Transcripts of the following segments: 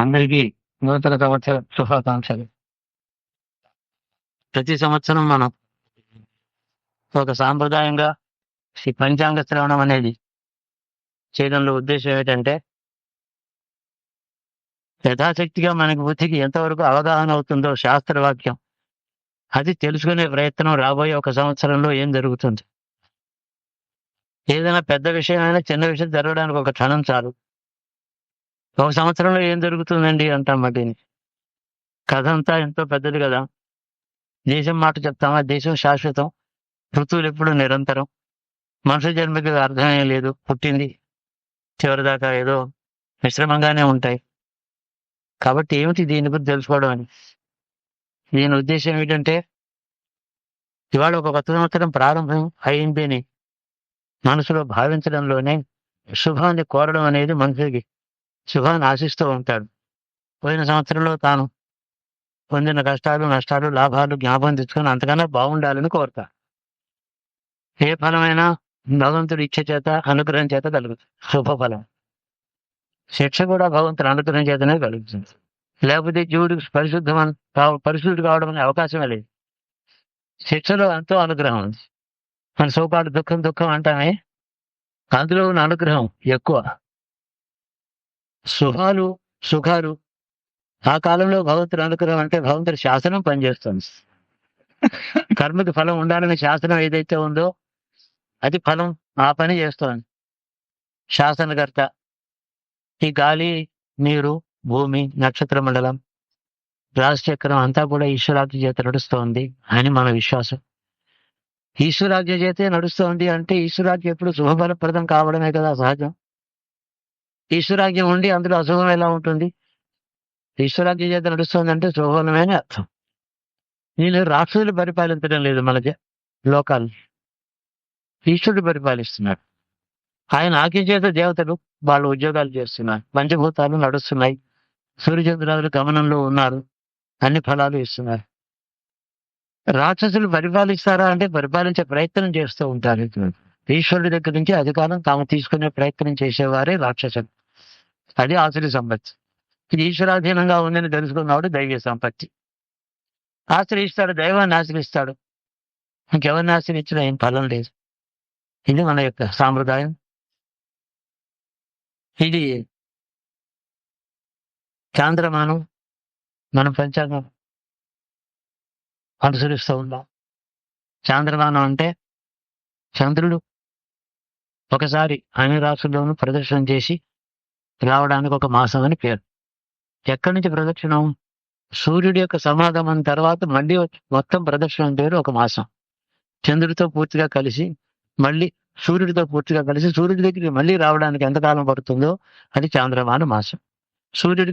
అందరికీ నూతన సంవత్సర శుభాకాంక్షలు. ప్రతి సంవత్సరం మనం ఒక సాంప్రదాయంగా ఈ పంచాంగ శ్రవణం అనేది చేయడంలో ఉద్దేశం ఏంటంటే, యథాశక్తిగా మనకి బుద్ధికి ఎంతవరకు అవగాహన అవుతుందో శాస్త్రవాక్యం, అది తెలుసుకునే ప్రయత్నం రాబోయే ఒక సంవత్సరంలో ఏం జరుగుతుంది. ఏదైనా పెద్ద విషయమైనా, చిన్న విషయం జరగడానికి ఒక క్షణం చాలు. ఒక సంవత్సరంలో ఏం జరుగుతుందండి అంటాం మటిని. కథ అంతా ఎంతో పెద్దది కదా. దేశం మాట చెప్తామా? దేశం శాశ్వతం, ఋతువులు ఎప్పుడు నిరంతరం. మనుషు జన్మకి అర్థమే లేదు, పుట్టింది చివరిదాకా ఏదో మిశ్రమంగానే ఉంటాయి. కాబట్టి ఏమిటి దీని గురించి తెలుసుకోవడం అని. దీని ఉద్దేశం ఏమిటంటే, ఇవాళ ఒక కొత్త సంవత్సరం ప్రారంభం అయింది అని మనసులో భావించడంలోనే శుభాన్ని కోరడం అనేది మనిషికి శుభాన్ని ఆశిస్తూ ఉంటాడు. పోయిన సంవత్సరంలో తాను పొందిన కష్టాలు, నష్టాలు, లాభాలు జ్ఞాపకం తెచ్చుకొని అంతకన్నా బాగుండాలని కోరతాడు. ఏ ఫలమైనా భగవంతుడి ఇచ్చ చేత, అనుగ్రహం చేత కలుగుతుంది. శుభఫలం. శిక్ష కూడా భగవంతుడి అనుగ్రహం చేతనే కలుగుతుంది. లేకపోతే జీవుడికి పరిశుద్ధుడు కావడం అనే అవకాశమే లేదు. శిక్షలో ఎంతో అనుగ్రహం ఉంది. మన సోపాటు దుఃఖం అంటామే, అందులో ఉన్న అనుగ్రహం ఎక్కువ. శుభాలు, సుఖాలు ఆ కాలంలో భగవంతుడి అనుగ్రహం అంటే భగవంతుడి శాసనం పనిచేస్తుంది. కర్మకి ఫలం ఉండాలనే శాసనం ఏదైతే ఉందో అది ఫలం ఆ పని చేస్తోంది. శాసనకర్త ఈ గాలి, నీరు, భూమి, నక్షత్ర మండలం, రాశిచక్రం అంతా కూడా ఈశ్వరాజ్ఞ చేత నడుస్తోంది అని మన విశ్వాసం. ఈశ్వరాజ్ఞ చేతే నడుస్తోంది అంటే ఈశ్వరాజ్ఞ ఎప్పుడు శుభఫలప్రదం కావడమే కదా సహజం. ఈశ్వరాజ్ఞ ఉండి అందులో అశుభం ఎలా ఉంటుంది? ఈశ్వరాజ్ఞ చేత నడుస్తోంది అంటే శుభఫలమే అని అర్థం. నేను రాక్షసులు పరిపాలించడం లేదు మన లోకాలు, ఈశ్వరుడు పరిపాలిస్తున్నాడు. ఆయన ఆజ్ఞ చేత దేవతలు వాళ్ళ ఉద్యోగాలు చేస్తున్నారు, పంచభూతాలు నడుస్తున్నాయి, సూర్యచంద్రాలు గమనంలో ఉన్నారు, అన్ని ఫలాలు ఇస్తున్నారు. రాక్షసులు పరిపాలిస్తారా అంటే పరిపాలించే ప్రయత్నం చేస్తూ ఉంటారు. ఈశ్వరుడి దగ్గర నుంచి అధికారం తాము తీసుకునే ప్రయత్నం చేసేవారే రాక్షసులు. అది ఆసురి సంపత్తి. ఇది ఈశ్వరాధీనంగా ఉందని తెలుసుకున్నవాడు దైవ సంపత్తి. ఆశ్రయిస్తాడు, దైవాన్ని ఆశ్రయిస్తాడు. ఇంకెవరిని ఆశ్రయించినా ఏం ఫలం లేదు. ఇది మన యొక్క సాంప్రదాయం. ఇది చాంద్రమానం, మనం పంచాంగం అనుసరిస్తూ ఉన్నాం. చాంద్రమానం అంటే చంద్రుడు ఒకసారి అన్ని రాశుల్లోనూ ప్రదర్శన చేసి రావడానికి ఒక మాసం అని పేరు. ఎక్కడి నుంచి ప్రదక్షిణం? సూర్యుడి యొక్క సమాగమం తర్వాత మళ్ళీ మొత్తం ప్రదక్షిణం పేరు ఒక మాసం. చంద్రుడితో పూర్తిగా కలిసి మళ్ళీ సూర్యుడి దగ్గరికి మళ్ళీ రావడానికి ఎంతకాలం పడుతుందో అది చాంద్రమాన మాసం. సూర్యుడు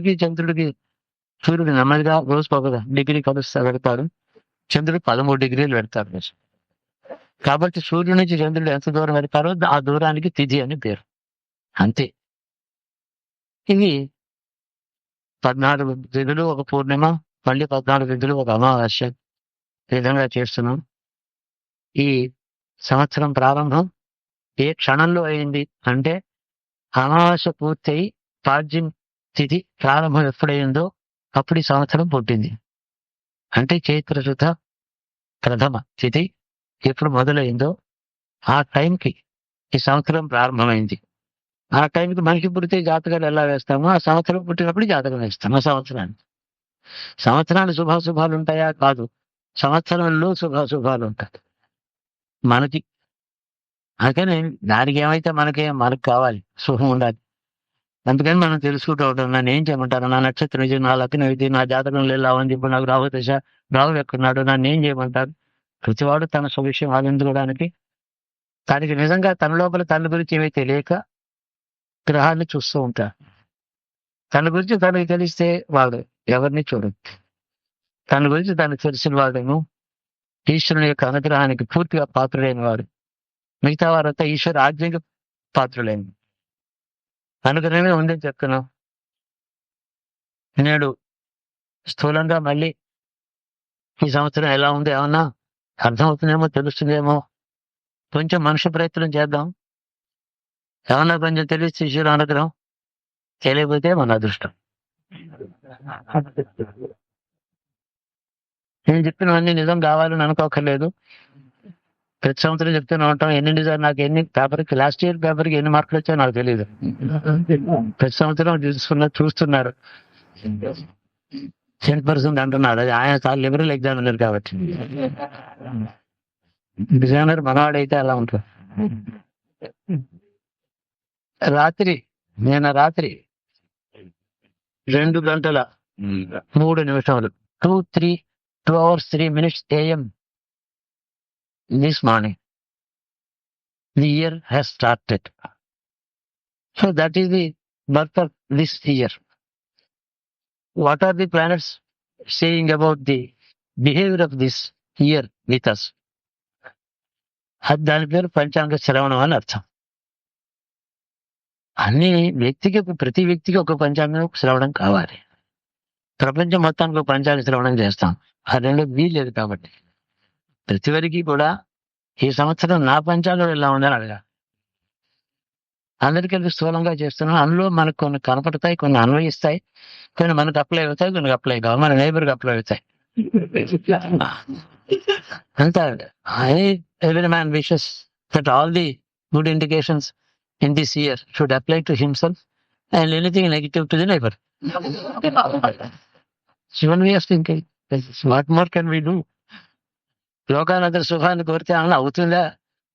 నెమ్మదిగా రోజుకు ఒక డిగ్రీ పెడతాడు. చంద్రుడు 13 డిగ్రీలు పెడతాడు. కాబట్టి సూర్యుడి నుంచి చంద్రుడు ఎంత దూరం పెడతారో ఆ దూరానికి తిథి అని పేరు. అంతే. ఇది 14 తిథులు ఒక పూర్ణిమ, మళ్ళీ 14 తిథులు ఒక అమావాస్య, ఈ విధంగా చేస్తున్నాం. ఈ సంవత్సరం ప్రారంభం ఏ క్షణంలో అయింది అంటే, అమావాస్య పూర్తయి పాడ్యం తిథి ప్రారంభం ఎప్పుడైందో అప్పుడు ఈ సంవత్సరం పుట్టింది. అంటే చైత్రశుద్ధ ప్రథమ తిథి ఎప్పుడు మొదలైందో ఆ టైంకి ఈ సంవత్సరం ప్రారంభమైంది. ఆ టైంకి మనిషి పుడితే జాతకాలు ఎలా వేస్తామో ఆ సంవత్సరం పుట్టినప్పుడు జాతకం వేస్తాం. ఆ సంవత్సరానికి శుభాశుభాలు ఉంటాయా? కాదు. సంవత్సరంలో శుభాశుభాలు ఉంటాయి మనకి. అందుకని దానికి ఏమైతే మనకు కావాలి, శుభం ఉండాలి. అందుకని మనం తెలుసుకుంటూ ఉంటాం. నన్ను ఏం చేయమంటారు? నా నక్షత్రం ఇది, నా లగ్నం ఇది, నా జాతకంలో ఎలా ఉంది, ఇప్పుడు నాకు రాహు దశ, రాహు ఎక్కడున్నాడు, నన్ను ఏం చేయమంటారు? ప్రతివాడు తన స్వవిషయం ఆనందుకోవడానికి, దానికి నిజంగా తన లోపల తన గురించి ఏమీ తెలియక గ్రహాన్ని చూస్తూ ఉంటారు. తన గురించి తనకి తెలిస్తే వాడు ఎవరిని చూడదు. తన గురించి తనకు తెలిసిన వాడేమో ఈశ్వరుని యొక్క అనుగ్రహానికి పూర్తిగా పాత్రుడైన వాడు. మిగతా వారంతా ఈశ్వర ఆజ్ఞకు పాత్రులైన అనుగ్రహమే ఉందని చెప్తున్నాం. నేడు స్థూలంగా మళ్ళీ ఈ సంవత్సరం ఎలా ఉంది ఏమన్నా అర్థమవుతుందేమో, తెలుస్తుందేమో. కొంచెం మనుషు ప్రయత్నం చేద్దాం. ఏమన్నా కొంచెం తెలిస్తే ఈశ్వర అనుగ్రహం, తెలియకపోతే మన అదృష్టం. నేను చెప్పినవన్నీ నిజం కావాలని అనుకోకర్లేదు. ప్రతి సంవత్సరం చెప్తూనే ఉంటాం. ఎన్ని నిజాలు నాకు ఎన్ని పేపర్కి లాస్ట్ ఇయర్ పేపర్కి ఎన్ని మార్కులు వచ్చాయో నాకు తెలియదు. ప్రతి సంవత్సరం చూస్తున్నారు 10% అంటున్నాడు. అది ఆయన చాలా లిబరల్ ఎగ్జామినర్ కాబట్టి. ఎగ్జామినర్ మనవాడైతే అలా ఉంటుంది. నిన్న రాత్రి 2 గంటల 3 నిమిషాలు 2 hours 3 minutes AM this morning the year has started. So that is the birth of this year. What are the planets saying about the behavior of this year with us? దాని పేరు పంచాంగ శ్రవణం అని అర్థం. ప్రతి వ్యక్తికి ఒక పంచాంగం శ్రవణం కావాలి. ప్రపంచం మొత్తానికి ఒక పంచాంగ శ్రవణం చేస్తాం. ఆ రెండు వీలేదు కాబట్టి ప్రతి వరకు కూడా ఈ సంవత్సరం నా పంచాంగం ఎలా ఉందని అడగా. అందరికీ స్థూలంగా చేస్తున్నాం. అందులో మనకు కొన్ని కనపడతాయి, కొన్ని అన్వయిస్తాయి, కొన్ని మనకు అప్లై అవుతాయి, కొన్ని అప్లై కావు, మన నైబర్కి అప్లై అవుతాయి. అంతా every man wishes that all the good indications in this year should apply to himself and anything negative to the neighbor. It's one way of thinking. What more can we do? లోకానందరి శుభాన్ని కోరితే అలా అవుతుందా?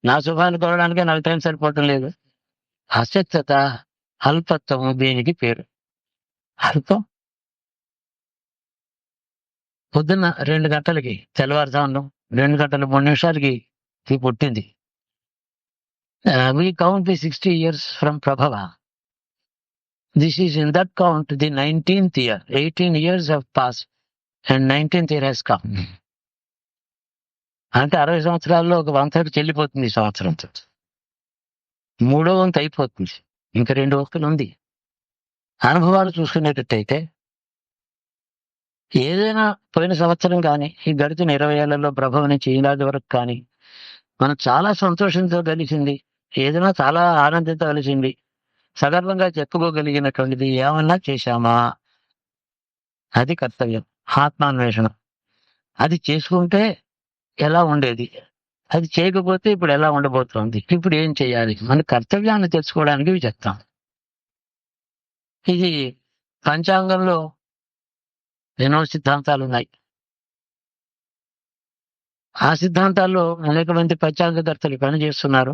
నా శుభాన్ని కోరడానికే నాకు time సరిపోవటం లేదు. అసత్యత, అల్పత్వము దేనికి పేరు? అల్పం. పొద్దున్న 2 గంటలకి తెల్లవారుజామున 2 గంటల 3 నిమిషాలకి పుట్టింది. We count the 60 years from Prabhava. This is in that count the 19th year. 18 years have passed and 19th year has come. అంటే 60 సంవత్సరాల్లో ఒక వంతు చెల్లిపోతుంది. ఈ సంవత్సరంతో 3వ వంతు అయిపోతుంది. ఇంకా 2 వంతులు ఉంది. అనుభవాలు చూసుకునేటట్టయితే ఏదైనా పోయిన సంవత్సరం కానీ ఈ గడిచిన 20 ఏళ్లలో ప్రభావం నుంచి ఈనాటి వరకు కానీ మనం చాలా సంతోషంతో కలిసింది, ఏదైనా చాలా ఆనందంతో కలిసింది, సగర్వంగా చెప్పుకోగలిగినటువంటిది ఏమన్నా చేశామా? అది కర్తవ్యం, ఆత్మాన్వేషణ. అది చేసుకుంటే ఎలా ఉండేది, అది చేయకపోతే ఇప్పుడు ఎలా ఉండబోతోంది, ఇప్పుడు ఏం చేయాలి, మన కర్తవ్యాన్ని తెలుసుకోవడానికి ఇవి చెప్తాం. ఇది పంచాంగంలో ఎన్నో సిద్ధాంతాలు ఉన్నాయి. ఆ సిద్ధాంతాల్లో అనేక మంది పంచాంగకర్తలు పనిచేస్తున్నారు.